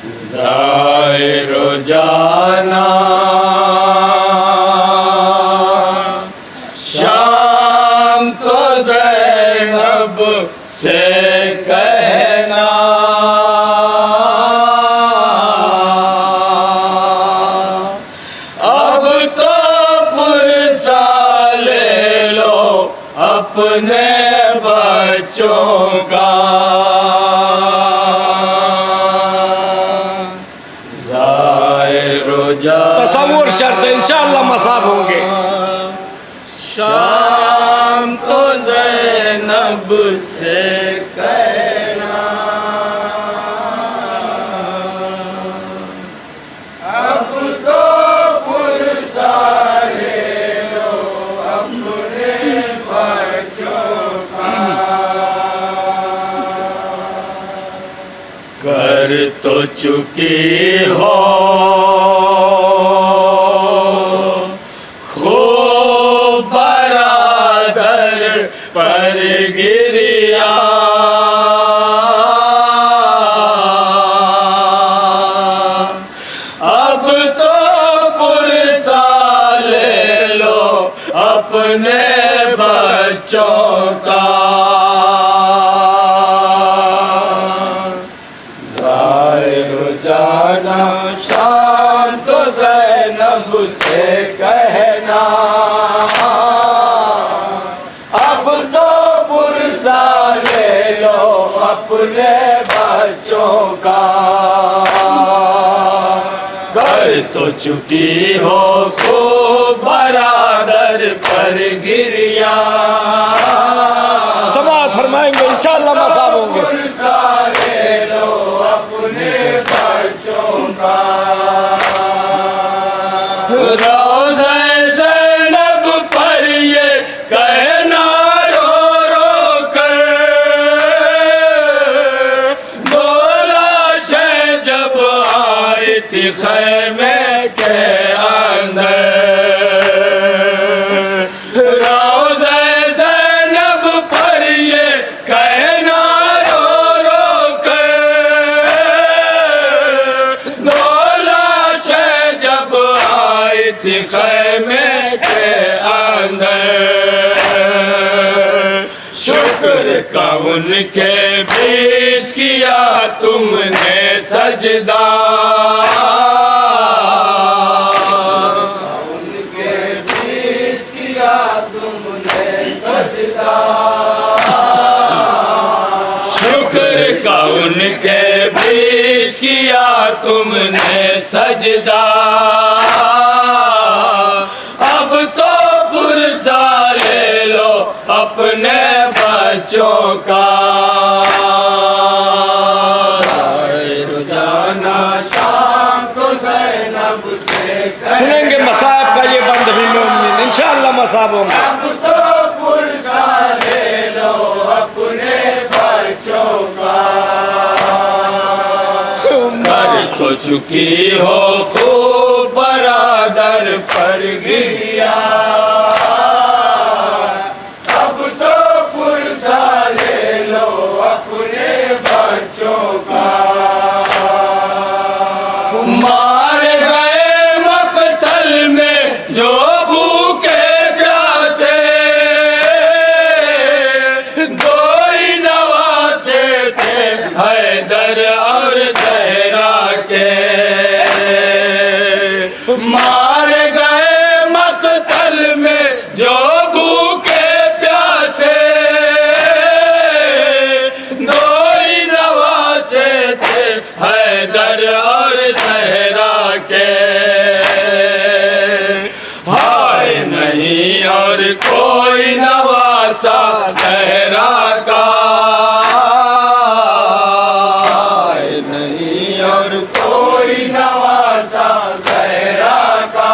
ज़ाहिरो जाना शाम को ज़ैनब से कहना, अब तो पुरसा ले लो अपने बच्चों का। तसव्वुर शर्त है, इंशाअल्लाह मसाब होंगे। शाम को ज़ैनब से कहना, अब तो पुरसा ले लो अपने बच्चों का। कर तो चुकी हो पर गिरिया, अब तो पुरसा ले लो अपने बच्चों का। ज़ाहिरो जाना शाम तो ज़ैनब से कहना, अपने बच्चों का। कर तो चुकी हो खूब बरादर पर गिरिया, समाअत फरमाएंगे इंशाअल्लाह मसाब होंगे। पुरसा ले लो अपने बच्चों का। रोज़े ज़ैनब पर ये कहना खैमे के अंदर, रोज़े ज़ैनब पर ये कहना रो रो कर, दो लाशें जब आई थी खैमे के अंदर, शुक्र का उनके बीच किया तुमने सजदा, शुक्र का उनके बीच किया तुमने सजदा। अब तो पुरसा ले लो अपने बच्चों का। रोजाना शाम को ज़ैनब से सुनेंगे मसाब का ये बंद भी मोमिन, इंशाअल्लाह मसाब होंगे। अब तो पुरसा ले लो अपने बच्चों का। कर तो चुकी हो खूब बरादर पर गिरिया, अब तो पुरसा ले लो अपने बच्चों का। मार गए मकतल में जो भूखे प्यासे, दो ही नवासे थे हैदर और ज़हरा के। मार गए मकतल में जो भूखे प्यासे, दो ही नवासे थे हैदर और ज़हरा के। हाय नहीं और कोई नवासा ज़हरा का, हाय नहीं और कोई नवासा ज़हरा का,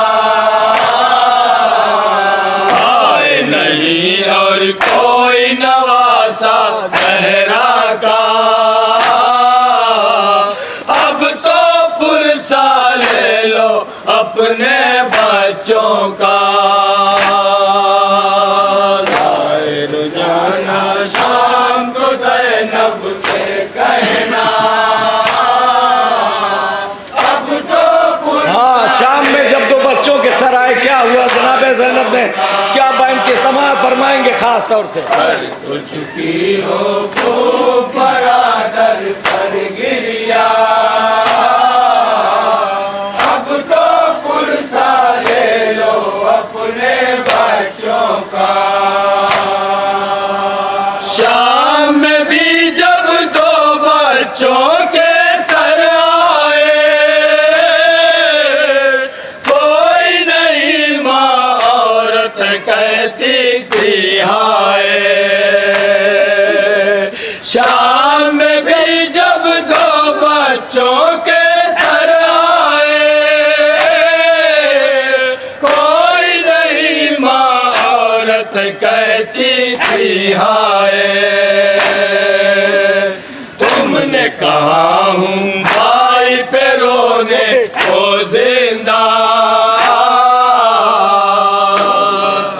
हाय नहीं और कोई नवासा ज़हरा का। अब तो पुरसा ले लो अपने बच्चों का। रोजाना शाम को ज़ैनब से कहना, शाम में जब दो बच्चों के सर आए, क्या हुआ जनाब ज़ैनब ने क्या बहन की समाअत फरमाएंगे खास तौर से। तो चुकी हो खूब बरादर पर गिरिया, अब तो फुर्सा ले लो अपने बच्चों का। शाम में भी जब दो बच्चों के सर आए, कोई नहीं माँ औरत कहती थी हाय। शाम में भी जब दो बच्चों के सर आए, कोई नहीं माँ औरत कहती थी हाय। तुमने कहा हूँ भाई पे रोने को जिंदा,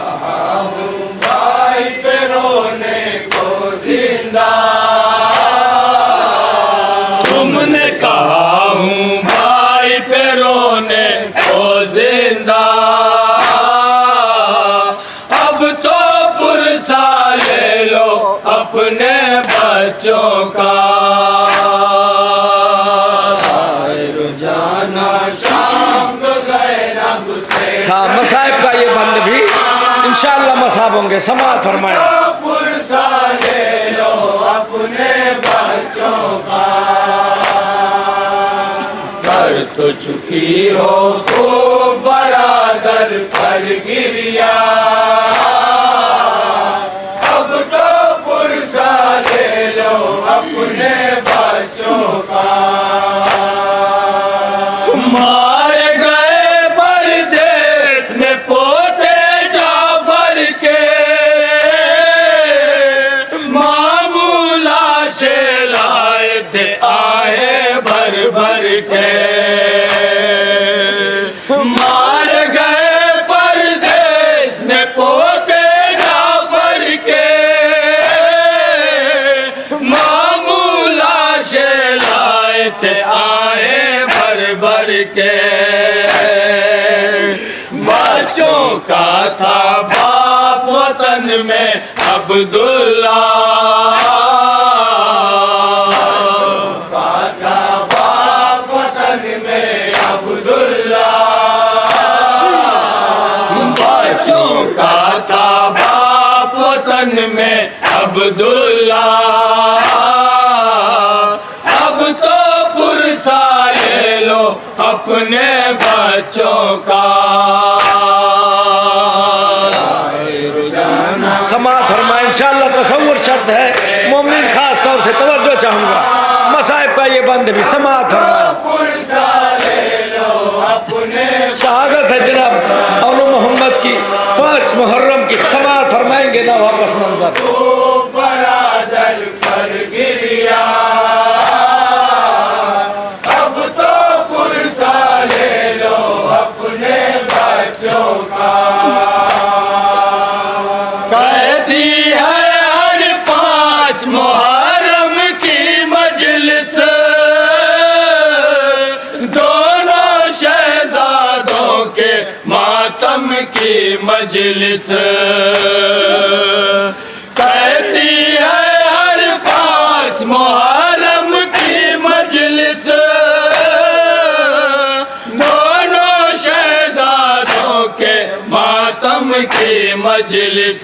कहा हूँ भाई पे रोने को जिंदा। तुमने कहा हूँ भाई पे रोने को जिंदा, अब तो पुरसा ले लो अपने बच्चों का। रोजाना शाम को ज़ैनब से हाँ, मसाइब का ये बंद भी इंशाअल्लाह मसाब होंगे, समाअत फरमाएं। तो पुरसा ले लो अपने बच्चों का। कर तो चुकी हो खूब बरादर पर गिरिया, अब तो पुरसा ले लो अपने बच्चों का। मारे गए परदेस में पोते जाफर के, मामूला से लाए थे आहे भर भर के। मार गए परदेस में पोते जाफर के, मामूला से लाए थे आए भर भर के। बच्चों का था बाप वतन में अब्दुल्ला, का था बाप वतन में अब्दुल्ला। बच्चों का था बाप वतन में अब्दुल्ला, अब तो पुरसा ले लो अपने बच्चों का। समाअत फरमाएं इंशाअल्लाह। तसव्वुर शब्द है, मोमिन खास तौर से तवज्जो चाहूँगा, मसाइब का ये बंद भी समाअत फरमाएं। पुरसा ले लो अपने शहादत है जनाब औनु मोहम्मद की 5 मुहर्रम की, समाअत फरमाएंगे ना वापस मंजर। बरादर पर गिरिया, अब तो पुरसा ले लो अपने बच्चों का। कहती है हर 5 मुहर्रम की मजलिस, दोनों शहजादों के मातम की मजलिस। कहती है हर 5 मुहर्रम की मजलिस, दोनों शहजादों के मातम की मजलिस।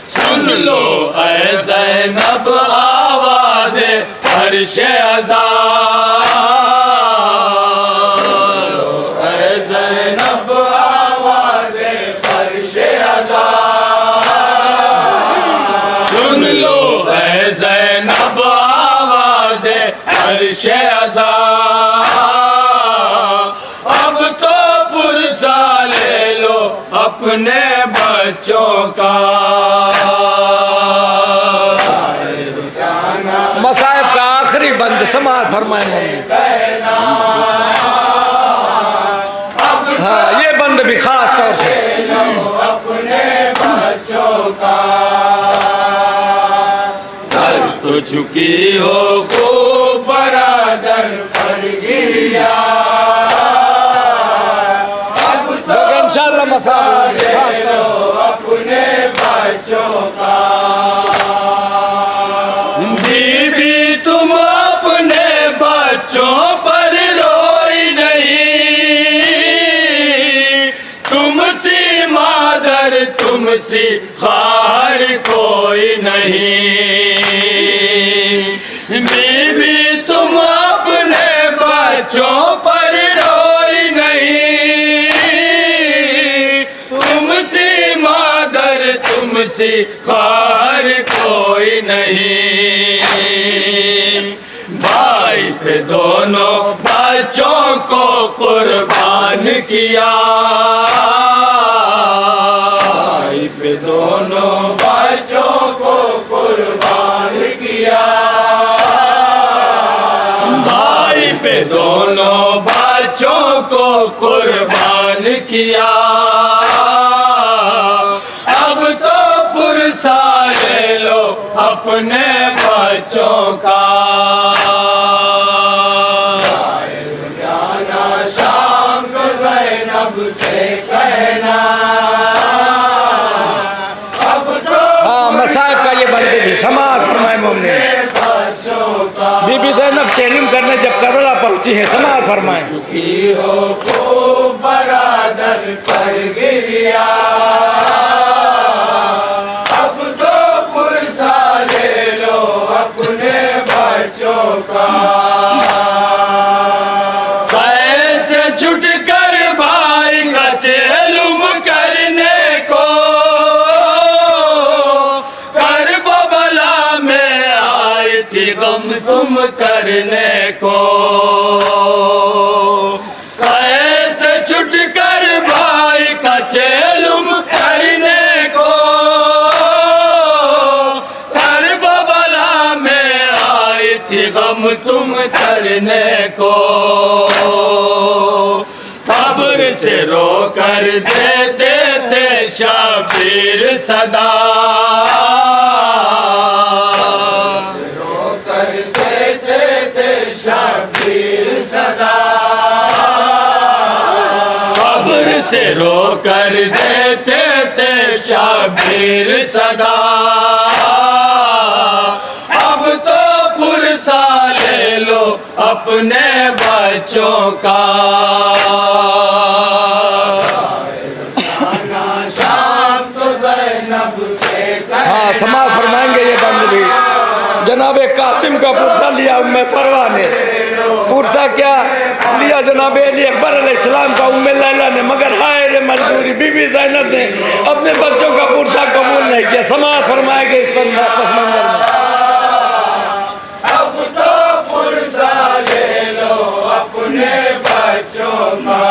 सुन लो ऐ ज़ैनब आवाज़े फर्श अज़ा, ऐ ज़ैनब आवाज़े फर्श अज़ा। सुन लो ऐ ज़ैनब आवाज़े फर्श अज़ा, अब तो पुरसा ले लो अपने बच्चों का। मसाइब का आखिरी बंद समाअत फरमाएं। हाँ, ये बंद भी खास तौर से अपने बच्चों का। तो झुकी हो खूब बरादर पर गिरिया, मसाब ले लो अपने बच्चों का। बीबी तुम अपने बच्चों पर रोई नहीं, तुमसी मादर तुमसी खार कोई नहीं। बीबी तुम अपने बच्चों पर रोई नहीं, तुमसी मादर तुमसी खार कोई नहीं। भाई पे दोनों बच्चों को कुर्बान किया, भाई पे दोनों बच्चों को कुर्बान किया, भाई पे दोनों बच्चों को कुर्बान किया। अब तो पुरसा ले लो अपने बच्चों का। जाना शाम को ज़ैनब से कहना, अब तो हाँ मसाइब का ये बंदे भी समाअत फरमाए मोमिन। बीबी ज़ैनब चैनिंग करने जब करबला पहुंची है, समाअत फरमाए। की हो खूब बरादर पर गिरिया, अब तो पुरसा ले लो अपने बच्चों का। कैसे छुट कर भाई का चेलुम करने को, करबला में आई थी गम तुम करने को। कैसे छुट कर भाई का चेलुम करने को, करबला में आई थी गम तुम करने को। खबर से रो कर देते थे शबीर सदा, रो कर देते थे शबीर सदा। खबर से रो कर देते थे शबीर सदा। अब तो पुरसा ले लो अपने बच्चों का। शाम तो ज़ैनब से हाँ समाअत फरमाएंगे ये बंद भी। जनाबे कासिम का पुरसा लिया उम्मे फरवा ने, पुरसा क्या लिया जनाबे अली अकबर अलैहिस्सलाम का उम्मे लैला ने, मगर हाय रे मजबूरी बीबी ज़ैनब ने अपने बच्चों का पुरसा कबूल नहीं किया। समाअत फरमाएंगे इस पस मंजर में। अब तो पुरसा ले लो अपने बच्चों का।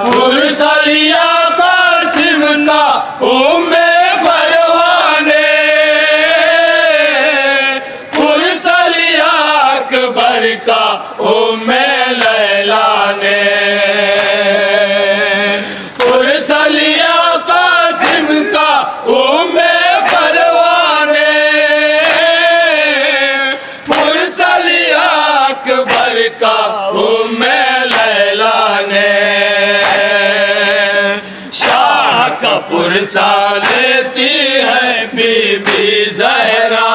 पुरसा लिया कासिम का उम्मे फरवा ने, पुरसा लिया अकबर का उम्मे लैला ने। पुरसा लिया कासिम का उम्मे फरवा ने, पुरसा लिया अकबर का उम्मे लैला ने। शाह का पुरसा लेती है बीबी ज़हरा,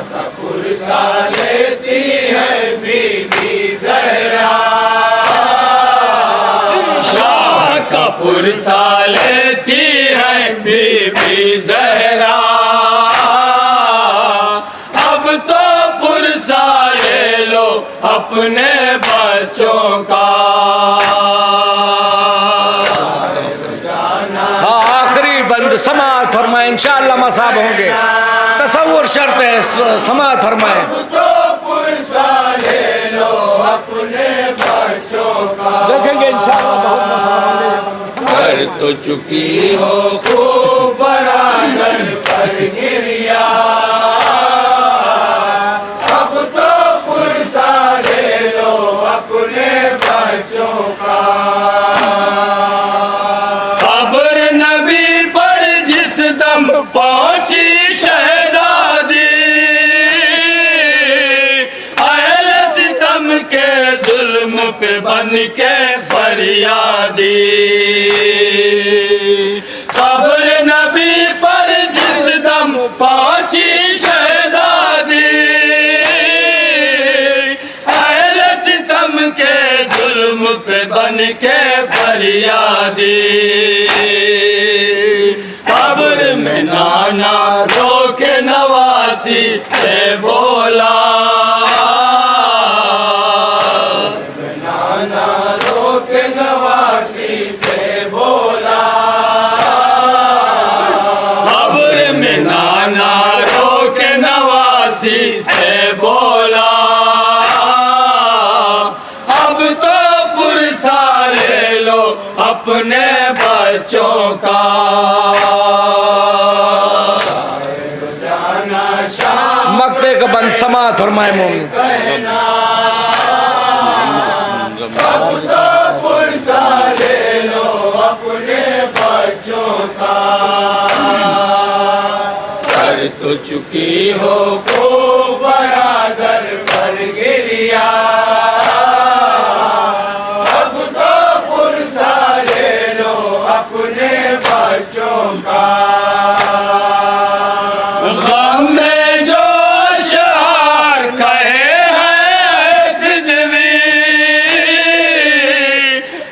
का पुरसा लेती है बीबी ज़हरा। शाह का पुरसा लेती है बीबी ज़हरा। अब तो पुरसा ले लो अपने बच्चों का। हाँ आखिरी बंद समाअत फरमाए, इंशाअल्लाह मसाब होंगे। तसव्वुर शर्त है, समाअत फरमाए। तो पुरसा ले लो अपने बच्चों का। देखेंगे इंशाअल्लाह बहुत मसाब होंगे। कर तो चुकी हो खूब बरादर पर गिरिया, अब तो पुरसा ले लो अपने बच्चों का। खबर नबी पर जिस दम पहुंची शहजादी, अहले सितम के जुल्म पे बन के फरियादी। कब्र नबी पर जिस दम पहुंची शहजादी, अहले सितम के जुल्म पे बन के फरियादी। कब्र में नाना रो के नवासी से बोला, नाना रो के नवासी से बोला। कब्र में नाना रो के नवासी से बोला, अब तो पुरसा ले लो अपने बच्चों का। मक्ते का बंद समात फरमाए मोमिन। अब तो पुरसा ले लो अपने बच्चों का। कर तो चुकी हो खूब बरादर पर गिरिया, अब तो पुरसा ले लो अपने बच्चों का। गम में जो अशआर कहे हैं फिदवी,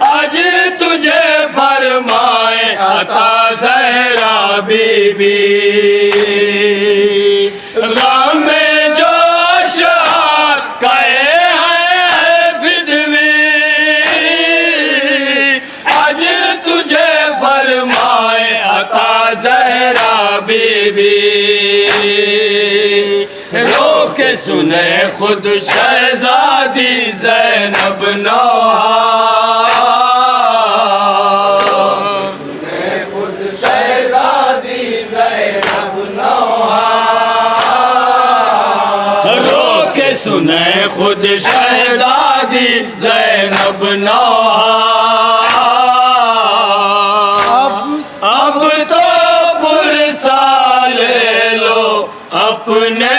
अजर तुझे फरमाए अता ज़हरा बीबी। गम में जो अशआर कहे हैं फिदवी, अजर तुझे फरमाए अता ज़हरा बीबी। रो के सुने खुद शहजादी ज़ैनब नौहा, सुने खुद शहजादी ज़ैनब नौहा। रो के सुने खुद शहजादी ज़ैनब नौहा। अब तो पुरसा ले लो अपने